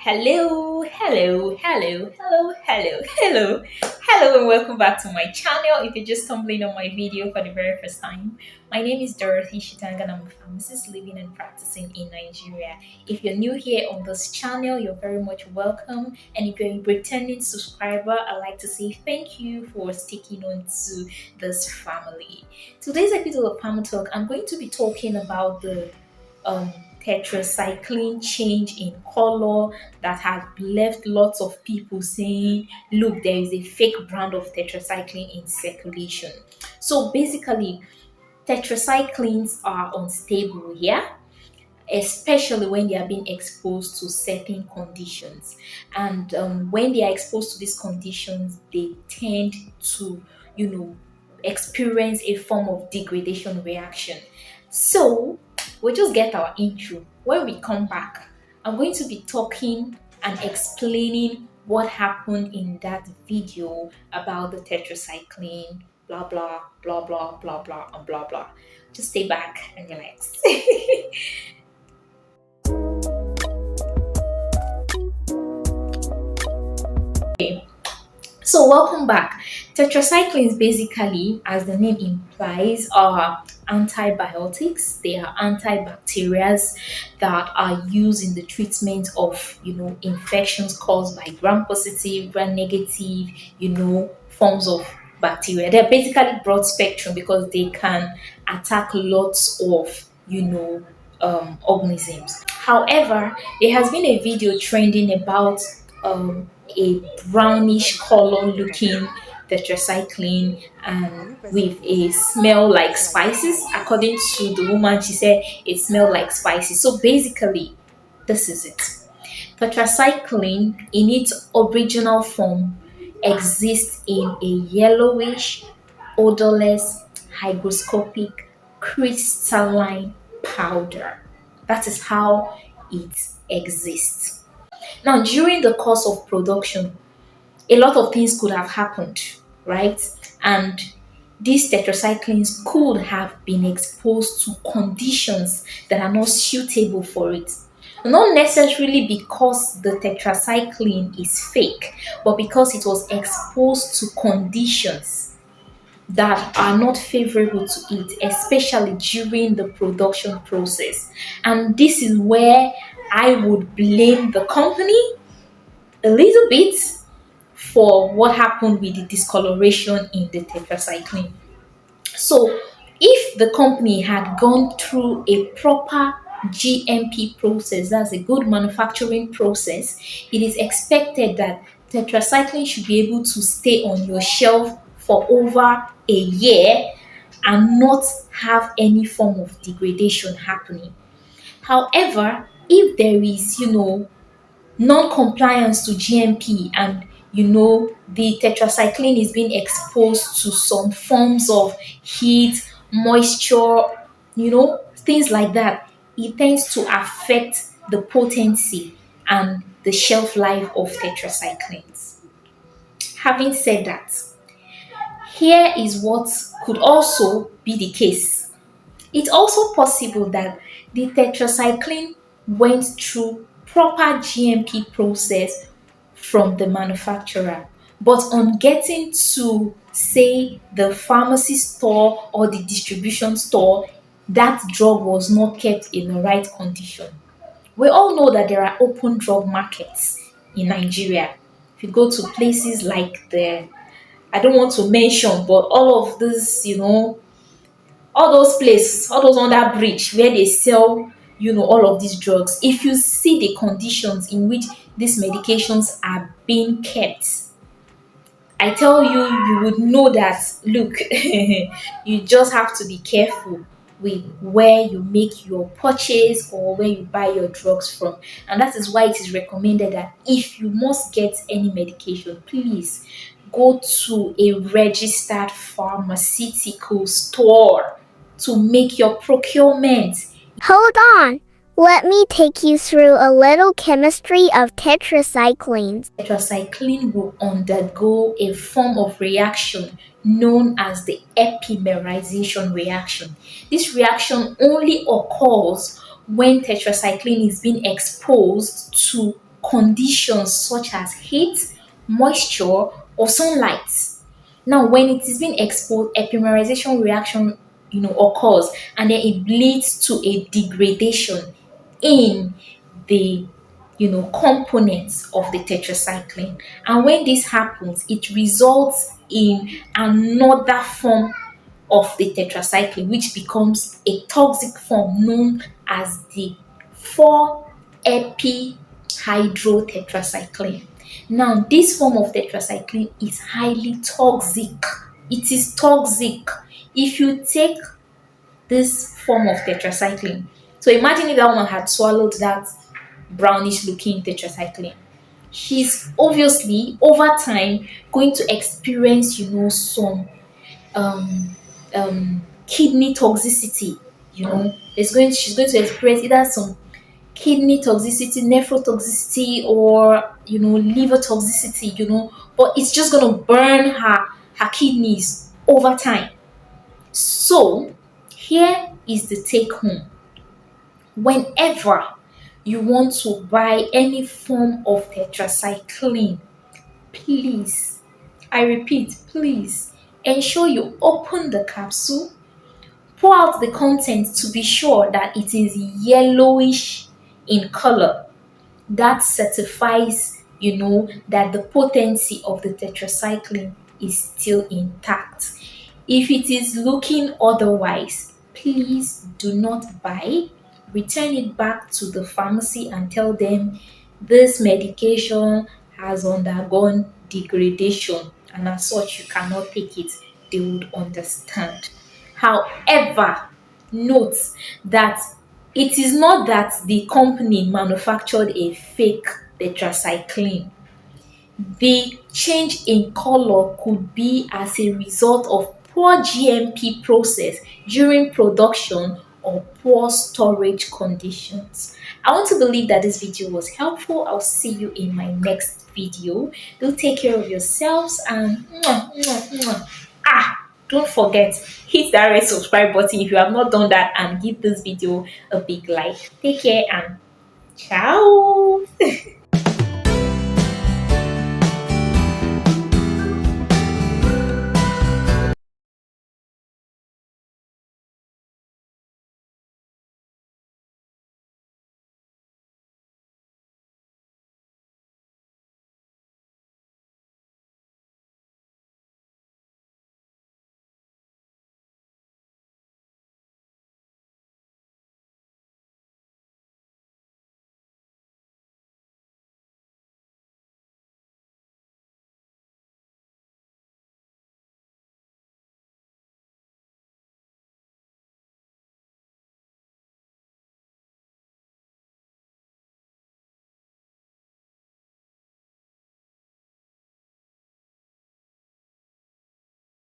Hello, and welcome back to my channel. If you're just stumbling on my video for the very first time, my name is Dorothy Shitanga and I'm a pharmacist living and practicing in Nigeria. If you're new here on this channel, you're very much welcome. And if you're a returning subscriber, I'd like to say thank you for sticking on to this family. Today's episode of Pharmatalk, I'm going to be talking about the tetracycline change in color that has left lots of people saying, look, there is a fake brand of tetracycline in circulation. So basically, tetracyclines are unstable here, especially when they are being exposed to certain conditions. And when they are exposed to these conditions, they tend to, experience a form of degradation reaction. So we'll just get our intro. When we come back, I'm going to be talking and explaining what happened in that video about the tetracycline, blah blah blah blah blah blah and blah blah. Just stay back and relax. So welcome back. Tetracyclines basically, as the name implies, are antibiotics. They are antibacterials that are used in the treatment of, infections caused by gram-positive, gram-negative, forms of bacteria. They're basically broad spectrum because they can attack lots of, organisms. However, there has been a video trending about a brownish color looking tetracycline and with a smell like spices. According to the woman, she said it smelled like spices. So basically, this is it. Tetracycline in its original form exists in a yellowish, odorless, hygroscopic, crystalline powder. That is how it exists. Now, during the course of production, a lot of things could have happened, right? And these tetracyclines could have been exposed to conditions that are not suitable for it. Not necessarily because the tetracycline is fake, but because it was exposed to conditions that are not favorable to it, especially during the production process. And this is where I would blame the company a little bit for what happened with the discoloration in the tetracycline. So, if the company had gone through a proper GMP process, that's a good manufacturing process, it is expected that tetracycline should be able to stay on your shelf for over a year and not have any form of degradation happening. However, if there is, non-compliance to GMP and the tetracycline is being exposed to some forms of heat, moisture, things like that, it tends to affect the potency and the shelf life of tetracyclines. Having said that, here is what could also be the case. It's also possible that the tetracycline went through proper GMP process from the manufacturer, but on getting to, say, the pharmacy store or the distribution store, that drug was not kept in the right condition. We all know that there are open drug markets in Nigeria. If you go to places like I don't want to mention, but all of this, all those places, all those under bridge where they sell, all of these drugs. If you see the conditions in which these medications are being kept, I tell you, you would know that, look, you just have to be careful with where you make your purchase or where you buy your drugs from. And that is why it is recommended that if you must get any medication, please go to a registered pharmaceutical store to make your procurement. Hold on. Let me take you through a little chemistry of tetracyclines. Tetracycline will undergo a form of reaction known as the epimerization reaction. This reaction only occurs when tetracycline is being exposed to conditions such as heat, moisture, or sunlight. Now, when it is being exposed, a polymerization reaction, occurs, and then it leads to a degradation in the components of the tetracycline. And when this happens, it results in another form of the tetracycline, which becomes a toxic form known as the 4-epihydrotetracycline. Now, this form of tetracycline is highly toxic. It is toxic. If you take this form of tetracycline, so imagine if that woman had swallowed that brownish looking tetracycline, she's obviously over time going to experience, some um, kidney toxicity. She's going to experience either some kidney toxicity, nephrotoxicity, or liver toxicity. But it's just going to burn her kidneys over time. So here is the take home: whenever you want to buy any form of tetracycline, please, I repeat, please ensure you open the capsule, pour out the contents to be sure that it is yellowish in color. That certifies, that the potency of the tetracycline is still intact. If it is looking otherwise, please do not buy. Return it back to the pharmacy and tell them this medication has undergone degradation, and as such you cannot take it. They would understand. However, note that it is not that the company manufactured a fake tetracycline. The change in color could be as a result of poor GMP process during production or poor storage conditions. I want to believe that this video was helpful. I'll see you in my next video. Do take care of yourselves, and don't forget, hit that red subscribe button if you have not done that, and give this video a big like. Take care and ciao.